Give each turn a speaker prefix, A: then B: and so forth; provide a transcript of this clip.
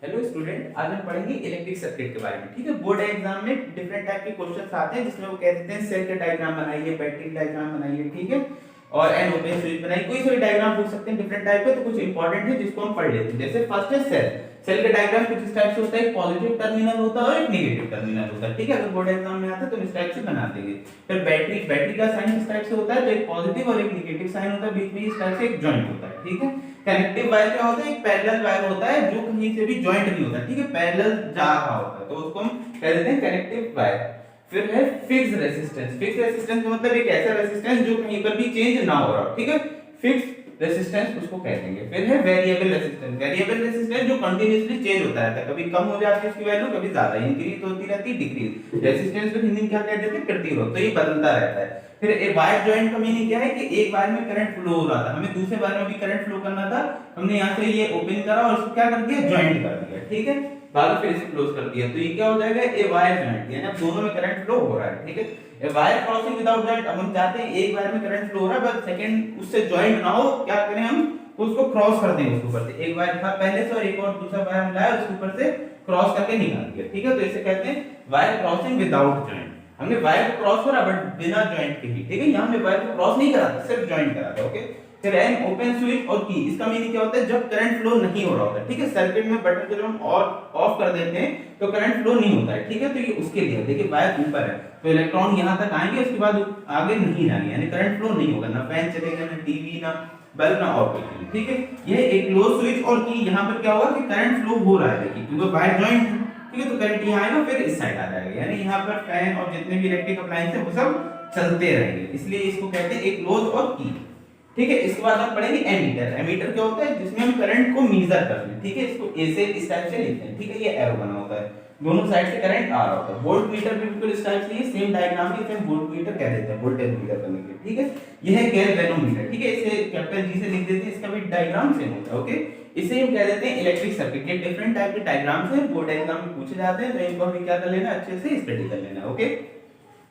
A: Hello student, आज हम पढ़ेंगे इलेक्ट्रिक सर्किट के बारे में। ठीक है, बोर्ड एग्जाम में डिफरेंट टाइप के क्वेश्चंस आते हैं जिसमें वो कह देते हैं सेल का डायग्राम बनाइए, बैटरी डायग्राम बनाइए, ठीक है, और एन ओपन स्विच बनाइए। कोई सा भी डायग्राम पूछ सकते हैं डिफरेंट टाइप के, तो कुछ इंपॉर्टेंट है जिसको हम पढ़ लेते हैं। जैसे फर्स्ट है सेल। सेल का डायग्राम कुछ इस टाइप से होता है, एक पॉजिटिव टर्मिनल होता है और एक नेगेटिव टर्मिनल होता है। ठीक है, अगर बोर्ड एग्जाम में आता है तो इस टाइप से बना देंगे। फिर बैटरी, बैटरी का साइन इस टाइप से होता है, तो एक पॉजिटिव और एक नेगेटिव साइन होता है, बीच में इस टाइप से एक जॉइंट होता है। ठीक है, कनेक्टिव वायर क्या होता है, एक पैरेलल वायर होता है जो कहीं से भी जॉइंट नहीं होता। ठीक है, पैरेलल जा रहा होता है, तो उसको हम कह देते हैं कनेक्टिव वायर। फिर है फिक्स्ड रेजिस्टेंस। फिक्स्ड रेजिस्टेंस का मतलब एक ऐसा रेजिस्टेंस जो कहीं पर भी चेंज ना हो रहा। ठीक है, फिक्स्ड रेजिस्टेंस उसको कह देंगे। फिर है वेरिएबल रेजिस्टेंस। वेरिएबल रेजिस्टेंस जो कंटीन्यूअसली चेंज होता रहता है, कभी कम हो जाती है उसकी वैल्यू, कभी ज्यादा इंक्रीज होती रहती है, डिक्रीज। रेजिस्टेंस को हिंदी में क्या कह देते हैं, प्रतिरोध। तो ये बदलता रहता है। फिर एक वायर जॉइंट का मीनिंग क्या है कि एक वायर में करंट फ्लो हो रहा था, हमें दूसरे वायर में भी करंट फ्लो करना था, हमने यहाँ से ये ओपन करा और इसको क्या कर दिया, जॉइंट कर दिया। ठीक है, बाद में फिर इसे क्लोज कर दिया, तो ये क्या हो जाएगा, ए वायर जॉइंट, यानी अब दोनों में करंट फ्लो हो रहा है। ठीक है, a wire crossing without joint. अब हम चाहते हैं एक वायर में करंट फ्लो हो रहा है बट सेकंड उससे जॉइंट ना हो, क्या करें हम, उसको क्रॉस कर देंगे उसके ऊपर से। एक वायर था पहले से और एक और दूसरा वायर हम लाया उसके ऊपर से क्रॉस करके निकाल दिया। ठीक है, तो इसे कहते हैं वायर क्रॉसिंग विदाउट जॉइंट। हमने वायर को क्रॉस करा बट बिना जॉइंट के ही। ठीक है, यहाँ हमने वायर को क्रॉस नहीं करा, सिर्फ जॉइंट करा था। ओके, फिर एन ओपन स्विच और की। इसका मीनिंग क्या होता है, जब करंट फ्लो नहीं हो रहा होता है। ठीक है, सर्किट में बटन को जब हम ऑफ कर देते हैं तो करंट फ्लो नहीं होता है। ठीक है, तो ये उसके लिए, देखिए वायर ऊपर है तो इलेक्ट्रॉन यहाँ तक आएंगे, उसके बाद आगे नहीं जाएंगे, यानी करंट फ्लो नहीं होगा, ना फैन चलेगा, ना टीवी, ना बल्ब, ना और कुछ। ठीक है, ये एक क्लोज स्विच और की। यहाँ पर क्या होगा कि करंट फ्लो हो रहा है, देखिए क्योंकि वायर जॉइंट है। ठीक है, तो करंट यहाँ आएगा फिर इस साइड आ जाएगा, यानी यहाँ पर फैन और जितने भी इलेक्ट्रिक अप्लायंस है वो सब चलते रहेंगे, इसलिए इसको कहते हैं एक क्लोज और की। ठीक है, इसके बाद हम पढ़ेंगे एमीटर। एमीटर क्या होता है, जिसमें हम करंट को मेजर करते हैं। ठीक है, इसको ए से इस टाइप से लिखते हैं। ठीक है, ये एरो बना होता है, दोनों साइड से करंट आ रहा होता है। वोल्ट मीटर भी बिल्कुल इस टाइप से, ये सेम डायग्राम है, इसे हम वोल्ट मीटर कह देते हैं, वोल्टेज मीटर करने के लिए। ठीक है, ये है गैल्वेनोमीटर। ठीक है, इसे कैपिटल जी से लिख देते हैं, इसका भी डायग्राम सेम होता है। ओके, इसे हम कह देते हैं इलेक्ट्रिक सर्किट। ये डिफरेंट टाइप के डायग्राम्स हैं, बोर्ड एग्जाम में पूछे जाते हैं, तो इनको हमें क्या कर लेना, अच्छे से स्टडी कर लेना। ओके।